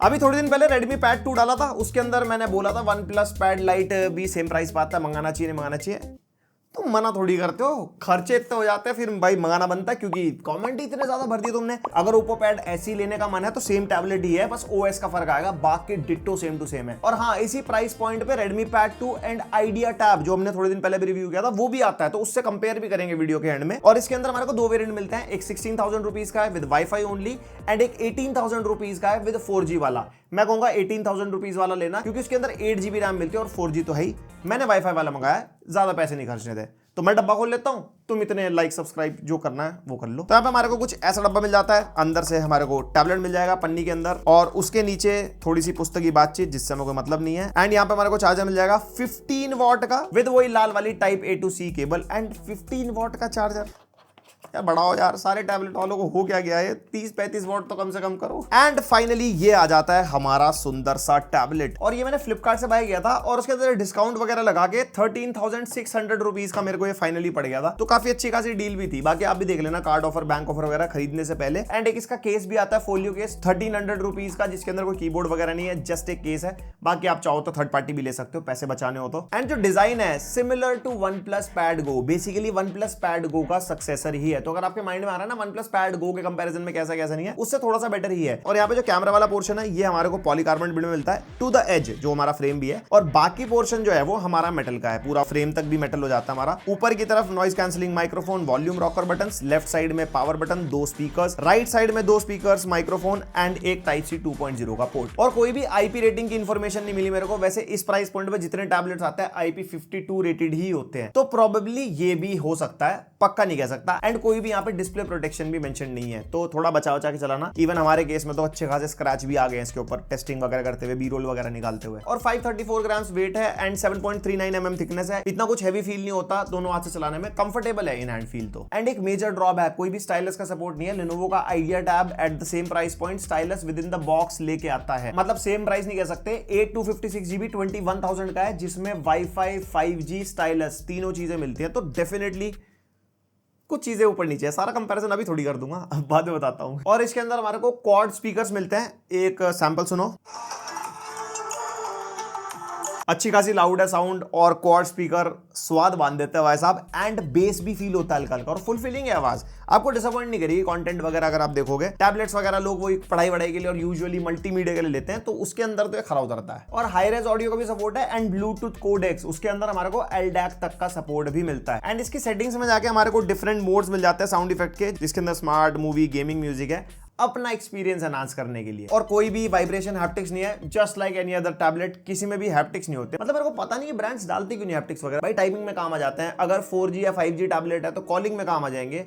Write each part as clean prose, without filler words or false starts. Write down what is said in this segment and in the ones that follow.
अभी थोड़े दिन पहले Redmi Pad 2 डाला था, उसके अंदर मैंने बोला था OnePlus Pad Lite भी सेम प्राइस पाता है, मंगाना चाहिए नहीं मंगाना चाहिए। तुम मना थोड़ी करते हो, खर्चे इतने हो जाते हैं फिर भाई मंगाना बनता है, क्योंकि कमेंट ही इतने ज्यादा भर दिए तुमने। अगर ओप्पो पैड ऐसी लेने का मन है तो सेम टैबलेट ही है, बस ओएस का फर्क आएगा, बाकी डिट्टो सेम टू सेम है। और हाँ, इसी प्राइस पॉइंट पे Redmi Pad 2 and Idea Tab जो हमने थोड़े दिन पहले भी रिव्यू किया था वो भी आता है, तो उससे कंपेयर भी करेंगे वीडियो के एंड में। और इसके अंदर हमारे को दो वेरिएंट मिलते हैं, एक 16,000 रुपीज का है विद वाईफाई ओनली एंड एक 18,000 रुपीज का है विद 4G वाला। मैं कहूंगा 18,000 रुपीज वाला लेना, क्योंकि उसके अंदर 8GB रैम मिलती है और 4G तो है ही। मैंने वाईफाई वाला मंगाया, ज्यादा पैसे नहीं खर्चने थे, तो मैं डब्बा खोल लेता हूं, तुम इतने लाइक सब्सक्राइब जो करना है वो कर लो। तो यहाँ पे हमारे को कुछ ऐसा डब्बा मिल जाता है, अंदर से हमारे को टैबलेट मिल जाएगा पन्नी के अंदर, और उसके नीचे थोड़ी सी पुस्तक की बातचीत जिससे हमें कोई मतलब नहीं है। एंड यहाँ पे हमारे को चार्जर मिल जाएगा 15 वॉट का विद वही लाल वाली type A to C cable and 15 what का चार्जर। यार बढ़ाओ यार, सारे टैबलेट वालों को हो क्या गया है, 30-35 वॉट तो कम से कम करो। एंड फाइनली ये आ जाता है हमारा सुंदर सा टैबलेट, और ये मैंने फ्लिपकार्ट से बाय किया था और उसके अंदर डिस्काउंट वगैरह लगा के 13,600 रुपीज का मेरे को ये फाइनली पड़ गया था, तो काफी अच्छी खासी डील भी थी। बाकी आप भी देख लेना कार्ड ऑफर, बैंक ऑफर वगैरह खरीदने से पहले। एंड एक इसका केस भी आता है, फोलियो केस 1300 रुपीज का, जिसके अंदर कोई कीबोर्ड वगैरह नहीं है, जस्ट एक केस है। बाकी आप चाहो तो थर्ड पार्टी भी ले सकते हो, पैसे बचाने हो तो। एंड जो डिजाइन है similar to OnePlus Pad Go, basically OnePlus Pad Go का सक्सेसर ही है। तो अगर आपके माइंड में ना OnePlus Pad Go के कंपैरिजन में कैसा नहीं है, उससे थोड़ा सा बेटर ही है। और यहाँ पे जो कैमरा वाला पोर्शन है ये हमारे को पॉलीकार्बोनेट बिल्ड में मिलता है टू द एज, जो हमारा फ्रेम भी है, और बाकी पोर्शन जो है वो हमारा मेटल का है, पूरा फ्रेम तक भी मेटल हो जाता है हमारा। ऊपर की तरफ noise cancelling microphone, volume rocker buttons, left side में power button, 2 speakers, right side में 2 स्पीकर्स, माइक्रोफोन एंड एक Type-C 2.0 का पोर्ट। और कोई भी IP रेटिंग की इंफॉर्मेशन नहीं मिली मेरे को। वैसे इस प्राइस पॉइंट पे जितने टैबलेट्स आते हैं IP52 रेटेड ही होते हैं, तो प्रोबेबली ये भी हो सकता है, पक्का नहीं कह सकता। एंड कोई भी यहाँ पे डिस्प्ले प्रोटेक्शन भी मेंशन नहीं है, तो थोड़ा बचा के चलाना। इवन हमारे केस में तो अच्छे खासे स्क्रैच भी आ गए इसके ऊपर, टेस्टिंग वगैरह करते हुए, बी रोल वगैरह निकालते हुए। और 534 ग्राम्स वेट है एंड 7.39 mm थिकनेस है। इतना कुछ हैवी फील नहीं होता, दोनों हाथ से चलाने में कंफर्टेबल है इन हैंड फील तो। एंड एक मेजर ड्रॉबैक, कोई भी स्टाइलस का सपोर्ट नहीं है। Lenovo का Idea Tab at the same price point stylus with in the box लेके आता है, मतलब सेम प्राइस नहीं कह सकते। 8/256GB 21,000 का है, जिसमें वाईफाई, 5G, स्टाइलस तीनों चीजें मिलती है। तो डेफिनेटली कुछ चीजें ऊपर नीचे है, सारा कंपैरिजन अभी थोड़ी कर दूंगा, बाद में बताता हूं। और इसके अंदर हमारे को क्वाड स्पीकर्स मिलते हैं, एक सैंपल सुनो। अच्छी खासी लाउड है साउंड, और क्वाड स्पीकर स्वाद बांध देते हैं भाई साहब। एंड बेस भी फील होता है हल्का हल्का, और फुलफिलिंग है आवाज, आपको डिसअपॉइंट नहीं करेगी। कंटेंट वगैरह अगर आप देखोगे, टैबलेट्स वगैरह लोग वो पढ़ाई वढ़ाई के लिए और यूजुअली मल्टीमीडिया के लिए लेते हैं, तो उसके अंदर तो खरा उतरता है। और हाई रेज ऑडियो का भी सपोर्ट है एंड ब्लूटूथ कोडेक्स, उसके अंदर हमारे को LDAC तक का सपोर्ट भी मिलता है। एंड इसकी सेटिंग्स में जाके हमारे को डिफरेंट मोड्स मिल जाते हैं साउंड इफेक्ट के, जिसके अंदर स्मार्ट, मूवी, गेमिंग, म्यूजिक है, अपना एक्सपीरियंस एनहांस करने के लिए। और कोई भी वाइब्रेशन हैप्टिक्स नहीं है, just like any other tablet, किसी में भी हैप्टिक्स नहीं होते। मतलब मेरे को पता नहीं है ब्रांड्स डालते क्यों नहीं हैप्टिक्स वगैरह, भाई टाइपिंग में काम आ जाते हैं। अगर 4G या 5G टैबलेट है तो कॉलिंग में काम आ जाएंगे,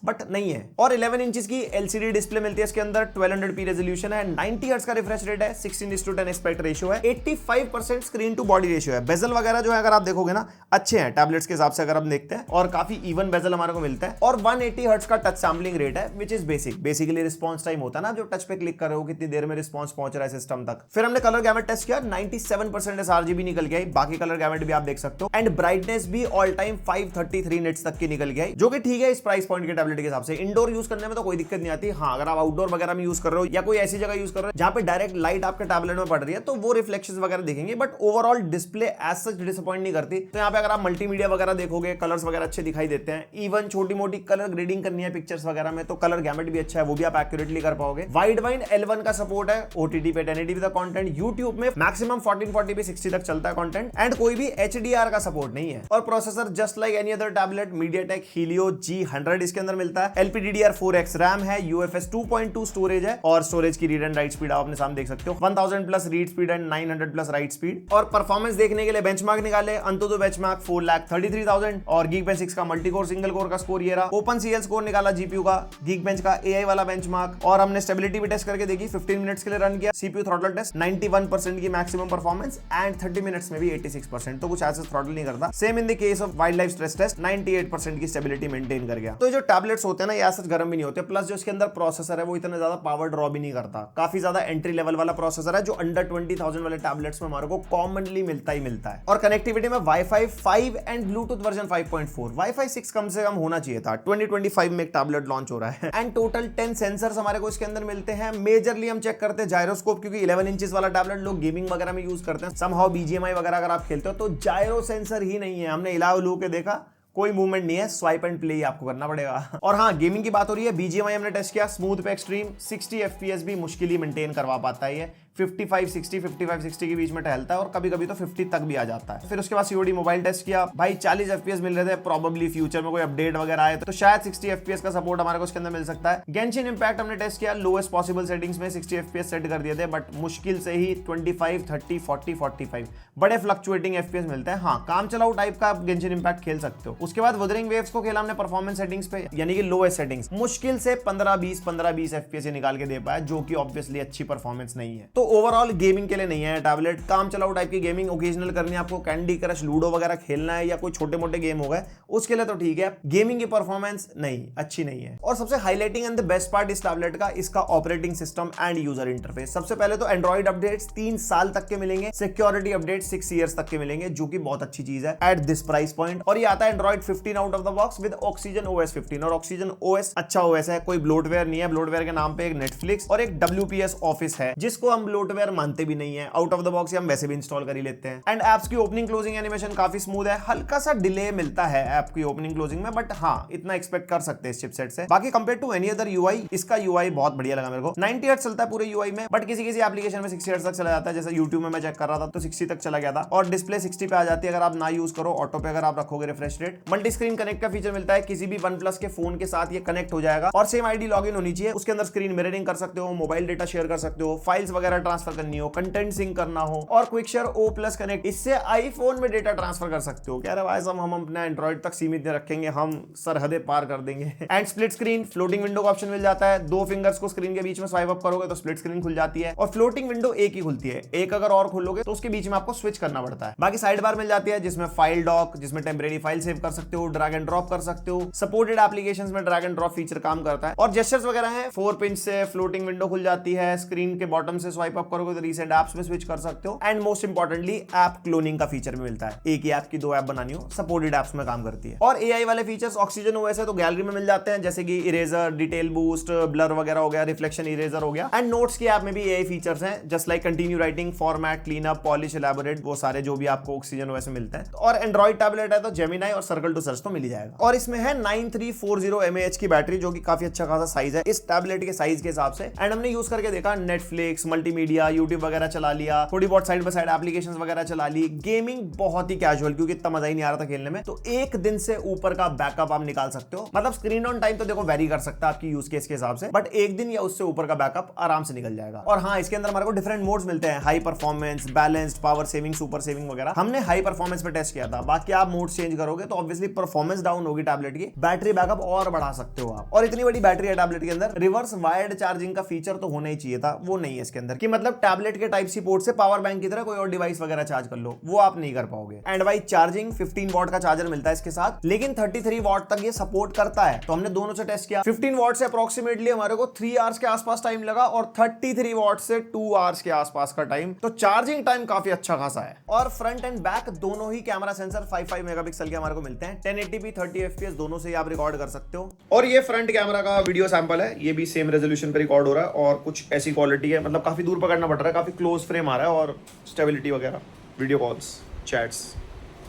बट नहीं है। और 11 इंचेस की LCD डिस्प्ले मिलती है इसके अंदर, 1200p रेजोल्यूशन है, 90 हर्ट्ज का रिफ्रेश रेट है, 16:10 एस्पेक्ट रेशियो है, 85% स्क्रीन टू बॉडी रेशियो है। बेजल वगैरह जो है अगर आप देखोगे ना, अच्छे हैं टैबलेट्स के हिसाब से अगर हम देखते हैं, और काफी इवन बेजल हमारे को मिलता है। और 180 हर्ट्ज का टच सैंपलिंग रेट है, which is basically response time होता है ना, जो टच पे क्लिक कर रहे हो कितनी देर में रिस्पॉन्स पहुंच रहा है सिस्टम तक। फिर हमने कलर गैमेट टेस्ट किया, 97% sRGB निकल गया, बाकी कलर गैमेट भी आप देख सकते हो। एंड ब्राइटनेस भी ऑल टाइम 533 निट्स तक की निकल गया, जो कि ठीक है इस प्राइस पॉइंट के टैबलेट के हिसाब से। इंडोर यूज करने में तो कोई दिक्कत नहीं आती। हाँ, अगर आप आउटडोर वगैरह में यूज कर रहे हो या कोई ऐसी जगह यूज कर रहे हो जहां पे डायरेक्ट लाइट आपके टैबलेट में पड़ रही है, तो वो रिफ्लेक्शंस वगैरह दिखेंगे, but overall display as such disappoint नहीं करती। तो यहाँ पे अगर आप मल्टीमीडिया वगैरह देखोगे, कलर्स वगैरह अच्छे दिखाई देते हैं। इवन छोटी मोटी कलर ग्रेडिंग करनी है पिक्चर्स वगैरह में, तो कलर गैमेट भी अच्छा है, वो भी आप एक्यूरेटली कर पाओगे। वाइड वाइन L1 का सपोर्ट है, OTT पे 1080p का कंटेंट, YouTube में मैक्सिमम 1440p 60 तक चलता है कंटेंट। एंड कोई भी HDR का सपोर्ट नहीं है। और processor just like any other tablet, MediaTek Helio G100 इसके अंदर मिलता है। LPDDR4X रैम है, UFS 2.2 स्टोरेज है, और स्टोरेज की रीड एंड राइट स्पीड आप अपने सामने देख सकते हो, 1000 plus read speed and 900 plus right speed. और परफॉर्मेंस देखने के लिए बेंचमार्क निकाले, अंतुतु बेंचमार्क 4,33,000 और Geekbench 6 का मल्टी कोर सिंगल कोर का स्कोर ये रहा। OpenCL स्कोर निकाला GPU का, Geekbench का AI वाला बेंचमार्क, और हमने स्टेबिलिटी भी टेस्ट करके देखी, 15 मिनट्स के लिए रन किया। CPU थ्रॉटल टेस्ट 91% की मैक्सिमम परफॉर्मेंस एंड 30 मिनट्स में भी 86%, तो कुछ ऐसे थ्रॉटल नहीं करता। Same in the case of wild life stress test, 98% की स्टेबिलिटी मेंटेन कर गया। तो जो टैबलेट टैबलेट्स होते हैं ना, ये ऐसा गर्म भी नहीं होते, प्लस जो इसके अंदर प्रोसेसर है वो इतना ज्यादा पावर ड्रॉ भी नहीं करता, काफी ज्यादा एंट्री लेवल वाला प्रोसेसर है जो अंडर 20,000 वाले टैबलेट्स में हमारे को कॉमनली मिलता है। और कनेक्टिविटी में wifi 5 and Bluetooth version 5.4, wifi 6 कम से कम होना चाहिए था। 2025 में एक टैबलेट लॉन्च हो रहा है एंड टोटल 10 सेंसर्स हमारे को इसके अंदर मिलते हैं। मेजरली हम चेक करते हैं जायरोस्कोप, क्योंकि 11 इंचेस वाला टैबलेट लोग गेमिंग वगैरह में यूज करते हैं, समहाउ बीजीएमआई वगैरह अगर आप खेलते हो तो जायरो सेंसर ही नहीं है। हमने हिला उलू के देखा, कोई मूवमेंट नहीं है, स्वाइप एंड प्ले ही आपको करना पड़ेगा। और हाँ, गेमिंग की बात हो रही है, बीजीएमआई हमने टेस्ट किया, स्मूथ पे एक्सट्रीम 60 एफपीएस भी मुश्किल ही मेंटेन करवा पाता है ये। 55-60 के बीच में टहलता है और कभी कभी तो 50 तक भी आ जाता है। फिर उसके बाद सीओडी मोबाइल टेस्ट किया, भाई 40 एफपीएस मिल रहे थे। प्रोबेबली फ्यूचर में कोई अपडेट वगैरह आए तो शायद 60 एफपीएस का सपोर्ट हमारे को इसके अंदर मिल सकता है। गेंशिन इंपैक्ट हमने टेस्ट किया, लोएस्ट पॉसिबल सेटिंग्स में 60 एफपीएस सेट कर दिए थे, बट मुश्किल से ही 25, 30, 40, 45 बड़े फ्लक्चुएटिंग एफपीएस मिलते हैं। हाँ, काम चलाओ टाइप का आप गेंशिन इंपैक्ट खेल सकते हो। उसके बाद वदरिंग वेव्स को खेला हमने परफॉर्मेंस सेटिंग्स पे, यानी कि लोएस्ट सेटिंग्स, मुश्किल से 15-20 एफपीएस निकाल के दे पाया, जो कि ऑब्वियसली अच्छी परफॉर्मेंस नहीं है। तो ओवरऑल गेमिंग के लिए नहीं है टैबलेट, काम चलाओ टाइप की गेमिंग ओकेजनल करनी है आपको, कैंडी क्रश लूडो वगैरह खेलना है या कोई छोटे मोटे गेम हो गए, उसके लिए तो ठीक है। गेमिंग की परफॉर्मेंस नहीं अच्छी नहीं है। और सबसे highlighting and the best part इस टैबलेट का इसका operating system and user interface. सबसे पहले तो एंड्रॉइड अपडेट्स 3 साल तक के मिलेंगे, सिक्योरिटी अपडेट 6 ईयर्स तक के मिलेंगे, जो कि बहुत अच्छी चीज है एट दिस प्राइस पॉइंट। और ये आता है Android 15 out of the box with oxygen OS 15, और ऑक्सीजन ओएस अच्छा ओएस है, कोई ब्लोटवेयर नहीं है। ब्लोटवेयर के नाम पे एक नेटफ्लिक्स और एक WPS ऑफिस है, जिसको हम ब्लोटवेयर मानते भी नहीं है। आउट ऑफ द बॉक्स हम वैसे भी इंस्टॉल कर ही लेते हैं। एंड एप्स की ओपनिंग क्लोजिंग एनिमेशन काफी स्मूथ है, हल्का सा डिले मिलता है ऐप की ओपनिंग क्लोजिंग में, बट हाँ इतना एक्सपेक्ट कर सकते हैं इस चिपसेट से। बाकी compare to any other UI, इसका यूआई बहुत बढ़िया लगा मेरे को। 90 हर्ट्ज चलता है पूरे यूआई में, बट किसी किसी एप्लीकेशन में 60 हर्ट्ज तक चला जाता है। जैसे यूट्यूब में मैं चेक कर रहा था तो 60 तक चला गया था, और डिस्प्ले 60 पे आ जाती है अगर आप ना यूज करो, ऑटो पे अगर आप रखोगे refresh rate. Multi screen connect का फीचर मिलता है, किसी भी OnePlus के फोन के साथ ये कनेक्ट हो जाएगा, और सेम आईडी लॉगिन होनी चाहिए। उसके अंदर स्क्रीन मिररिंग कर सकते हो, मोबाइल डेटा शेयर कर सकते हो, फाइल्स वगैरह ट्रांसफर करनी हो, कंटेंट सिंक करना हो, और क्विक शेयर O+ कनेक्ट, इससे आईफोन में डेटा ट्रांसफर कर सकते हो। कह रहे भाई साहब हम अपना एंड्रॉइड तक सीमित नहीं रखेंगे, हम सरहदें पार कर देंगे। And split screen floating window का ऑप्शन मिल जाता है, 2 फिंगर्स को स्क्रीन के बीच में स्वाइप अप करोगे तो स्प्लिट स्क्रीन खुल जाती है, और फ्लोटिंग विंडो एक ही खुलती है, एक अगर और खोलोगे तो उसके बीच में आपको स्विच करना पड़ता है। बाकी साइड बार मिल जाती है जिसमें फाइल डॉक, जिसमें टेम्परेरी फाइल सेव कर सकते हो, ड्रैग एंड ड्रॉप कर सकते हो, सपोर्टेड एप्लीकेशंस में ड्रैग एंड ड्रॉप फीचर काम करता है, और जेस्चर्स वगैरह हैं। 4 पिंच से फ्लोटिंग विंडो खुल जाती है, स्क्रीन के बॉटम से स्वाइप अप करोगे तो रीसेंट एप्स में स्विच कर सकते हो, and most importantly app cloning का फीचर भी मिलता है। एक ही ऐप की 2 ऐप बनानी हो, सपोर्टेड ऐप्स में काम करती है। और एआई वाले फीचर्स ऑक्सीजन ओएस है तो गैलरी में मिल जाते हैं, जैसे कि इरेजर, डिटेल बूस्ट, ब्लर वगैरह हो गया, रिफ्लेक्शन इरेजर हो गया। एंड नोट्स की ऐप में भी एआई फीचर्स हैं, just like continue writing, format, clean up, polish, elaborate, वो सारे जो भी आपको ऑक्सीजन ओएस में मिलते हैं। और एंड्रॉइड टैबलेट है तो जेमिनाई और सर्कल टू सर्च तो मिल ही जाएगा। और इसमें है 9340 mAh की बैटरी, जो कि काफी अच्छा खासा साइज है इस टैबलेट के साइज के हिसाब से। एंड हमने यूज करके देखा, नेटफ्लिक्स, मल्टीमीडिया, यूट्यूब वगैरह चला लिया, थोड़ी बहुत साइड बाय साइड एप्लीकेशंस वगैरह चला ली, गेमिंग बहुत ही कैजुअल, क्योंकि इतना मजा ही नहीं आ रहा था खेलने में। तो 1 दिन से ऊपर का बैकअप आप निकाल सकते हो। मतलब स्क्रीन ऑन टाइम तो देखो वेरी कर सकता है आपकी यूज केस के हिसाब से, बट 1 दिन या उससे ऊपर का बैकअप आराम से निकल जाएगा। और हाँ, इसके अंदर हमारे को डिफरेंट मोड्स मिलते हैं, high performance, balanced, power saving, super saving वगैरह। हमने हाई परफॉर्मेंस पे टेस्ट किया था, बाकी आप मोड चेंज करोगे तो ऑब्वियसली परफॉर्मेंस डाउन होगी टैबलेट की, बैटरी बैकअप और बढ़ा सकते हो आप। और इतनी बड़ी बैटरी है टैबलेट के अंदर, रिवर्स वायर्ड चार्जिंग का फीचर तो होना ही चाहिए था, वो नहीं है इसके अंदर, कि मतलब टैबलेट के टाइप सी पोर्ट से पावर बैंक की तरह कोई और डिवाइस वगैरह चार्ज कर लो, वो आप नहीं कर पाओगे। एंड भाई चार्जिंग 15 वॉट का चार्जर मिलता है इसके साथ, लेकिन 33 वॉट तक ये सपोर्ट करता है। तो हमने दोनों से टेस्ट किया, 15 वॉट से अप्रोक्सीमेटली हमारे को 3 आवर्स के आसपास टाइम लगा, और 33 वॉट से 2 आवर्स के आसपास का टाइम। तो चार्जिंग टाइम काफी अच्छा खासा है। और फ्रंट एंड बैक दोनों ही कैमरा सेंसर 5 मेगापिक्सल के हमारे को मिलते हैं, 1080p 30 fps दोनों से आप रिकॉर्ड कर सकते हो। और ये फ्रंट कैमरा का वीडियो सैंपल है, ये भी सेम रेजोल्यूशन पे रिकॉर्ड हो रहा है, और कुछ ऐसी क्वालिटी है, मतलब काफी दूर पकड़ना पड़ रहा है, काफी क्लोज फ्रेम आ रहा है, और स्टेबिलिटी वगैरह, video calls, chats,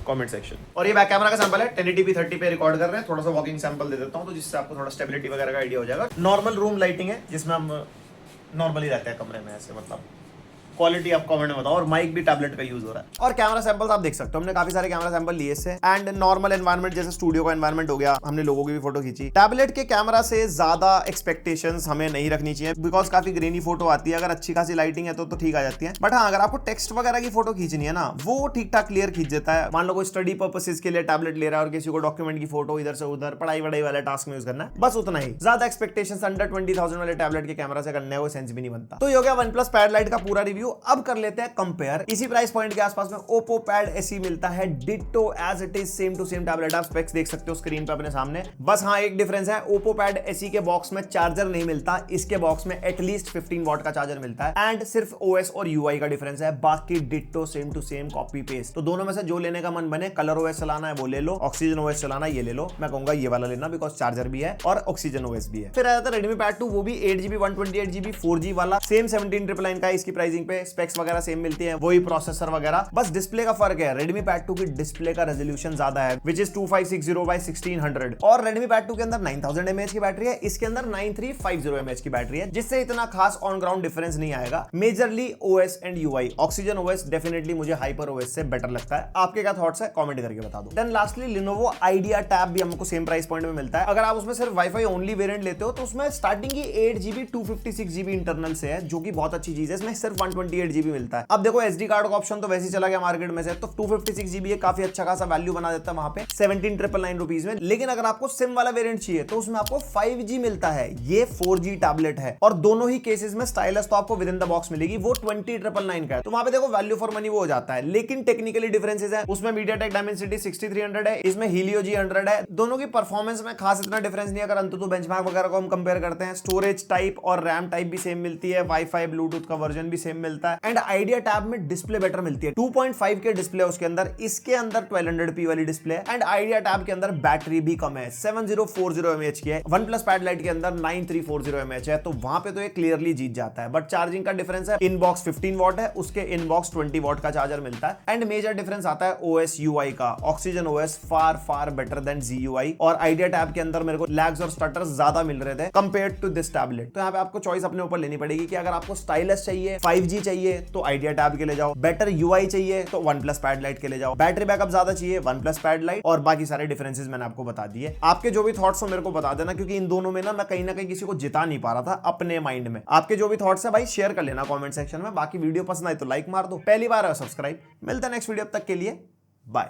comment section. और ये बैक कैमरा का सैंपल है, 1080p 30 पे रिकॉर्ड कर रहे हैं। थोड़ा सा वॉकिंग सैंपल दे देता हूं, तो जिससे आपको थोड़ा स्टेबिलिटी वगैरह का आइडिया हो जाएगा। नॉर्मल रूम लाइटिंग है, जिसमें हम नॉर्मली रहते हैं कमरे में, ऐसे मतलब क्वालिटी आप कमेंट में बताओ। और माइक भी टैबलेट का यूज हो रहा है। और कैमरा सैंपल्स आप देख सकते हो, हमने काफी सारे कैमरा सैंपल लिए इससे। एंड नॉर्मल एनवायरनमेंट जैसे स्टूडियो का एनवायरनमेंट हो गया, हमने लोगों की भी फोटो खींची। टैबलेट के कैमरा से ज्यादा एक्सपेक्टेशंस हमें नहीं रखनी चाहिए, बिकॉज काफी ग्रेनी फोटो आती है। अगर अच्छी खासी लाइटिंग है तो ठीक आ जाती है, बट हाँ अगर आपको टेक्स्ट वगैरह की फोटो खींचनी है ना, वो ठीक ठाक क्लियर खींच देता है। मान लो कोई स्टडी पर्पसेस के लिए टैबलेट ले रहा है और किसी को डॉक्यूमेंट की फोटो इधर से उधर, पढ़ाई वढ़ाई वाले टास्क में यूज करना है, बस उतना ही। ज्यादा एक्सपेक्टेशंस अंडर 20,000 वाले टैबलेट के कैमरा से करने है, वो सेंस भी नहीं बनता। तो ये हो गया OnePlus Pad Lite का पूरा रिव्यू। अब कर लेते हैं कंपेयर। इसी प्राइस पॉइंट के आसपास में Oppo Pad SE मिलता है, ditto as it is, same to same tablet. आप स्पेक्स देख सकते हो स्क्रीन पे अपने सामने। बस हाँ, एक डिफरेंस है, Oppo Pad SE के बॉक्स में चार्जर नहीं मिलता, इसके बॉक्स में एटलीस्ट 15 वॉट का चार्जर मिलता है। एंड सिर्फ OS और UI का डिफरेंस है, बाकी ditto same to same copy paste. तो दोनों में से जो लेने का मन बने, कलर OS चलाना है वो ले लो, ऑक्सीजन OS चलाना है ये ले लो। मैं कहूंगा ये वाला लेना, बिकॉज चार्जर भी है और ऑक्सीजन OS भी है। फिर आ जाता है Redmi Pad 2, वो भी 8GB 128GB 4G वाला, सेम 17,999 का इसकी प्राइसिंग पे। स्पेक्स वगैरह सेम मिलती है, वही प्रोसेसर वगैरह, बस डिस्प्ले का फर्क है। Redmi Pad 2 की डिस्प्ले का रेजोल्यूशन ज्यादा है, विच इज 2560 by 1600। और Redmi Pad 2 के अंदर 9000 mAh की बैटरी है, इसके अंदर 9350 mAh की बैटरी है, जिससे इतना खास ऑन ग्राउंड डिफरेंस नहीं आएगा। Majorly OS and UI, oxygen OS definitely मुझे हाइपर OS से बेटर लगता है। आपके क्या थॉट्स है कमेंट करके बता दो। Then lastly Lenovo Idea Tab भी हमको सेम प्राइस पॉइंट में मिलता है। अगर आप उसमें सिर्फ वाईफाई ओनली वेरिएंट लेते हो तो उसमें स्टार्टिंग ही 8GB 256GB इंटरनल से है, जो कि बहुत अच्छी चीज है। इसमें सिर्फ 128GB मिलता है। अब देखो SD कार्ड का ऑप्शन तो वैसे ही चला गया मार्केट में से, तो 256GB काफी अच्छा खासा वैल्यू बना देता है वहां पे 17,999 रुपीज में। लेकिन अगर आपको सिम वाला वेरिएंट चाहिए तो उसमें आपको 5G मिलता है, ये 4G टैबलेट है। और दोनों ही केसेस में स्टाइलस तो आपको विद इन द बॉक्स मिलेगी, वो 20,999 का है। तो वहां पे देखो वैल्यू फॉर मनी वो हो जाता है। लेकिन टेक्निकली डिफरेंसेस है, उसमें MediaTek Dimensity 6300 है, इसमें Helio G100 है। दोनों की परफॉर्मेंस में खास इतना डिफरेंस नहीं, अगर अंततः बेंचमार्क वगैरह को हम कंपेयर करते हैं। स्टोरेज टाइप और रैम टाइप भी सेम मिलती है, वाईफाई ब्लूटूथ का वर्जन भी सेम मिलता है। एंड आइडिया टैब में डिस्प्ले बेटर मिलती है, 2.5 के डिस्प्ले उसके अंदर, इसके अंदर 1200p वाली डिस्प्ले। एंड आइडिया टैब के अंदर बैटरी भी कम है, 7040 mAh की है। OnePlus Pad Lite के अंदर 9340 mAh है, तो वहां पे तो ये क्लियरली जीत जाता है। बट चार्जिंग का डिफरेंस है, इनबॉक्स 15 वॉट है, उसके इनबॉक्स 20 वॉट का चार्जर मिलता है। एंड मेजर डिफरेंस आता है OS UI का, oxygen OS far better than GUI। और आइडिया टैब के अंदर मेरे को लैग्स और स्टटर्स ज्यादा मिल रहे थे कंपेयर टू दिस टैबलेट। तो यहाँ पे आपको चॉइस अपने ऊपर लेनी पड़ेगी कि अगर आपको स्टाइलस चाहिए, 5G चाहिए तो आइडिया टैब के ले जाओ, बेटर UI चाहिए तो OnePlus Pad Lite के ले जाओ, बैटरी बैकअप ज्यादा चाहिए OnePlus Pad Lite। और बाकी सारे डिफरेंसेस मैंने आपको बता दिए। आपके जो भी थॉट्स हो मेरे को बता देना, क्योंकि इन दोनों में ना मैं कहीं ना कहीं किसी को जिता नहीं पा रहा था अपने माइंड में। आपके जो भी थॉट्स है भाई शेयर कर लेना कमेंट सेक्शन में। बाकी वीडियो पसंद आए तो लाइक मार दो, पहली बार है सब्सक्राइब। मिलता है नेक्स्ट वीडियो, तक के लिए बाय।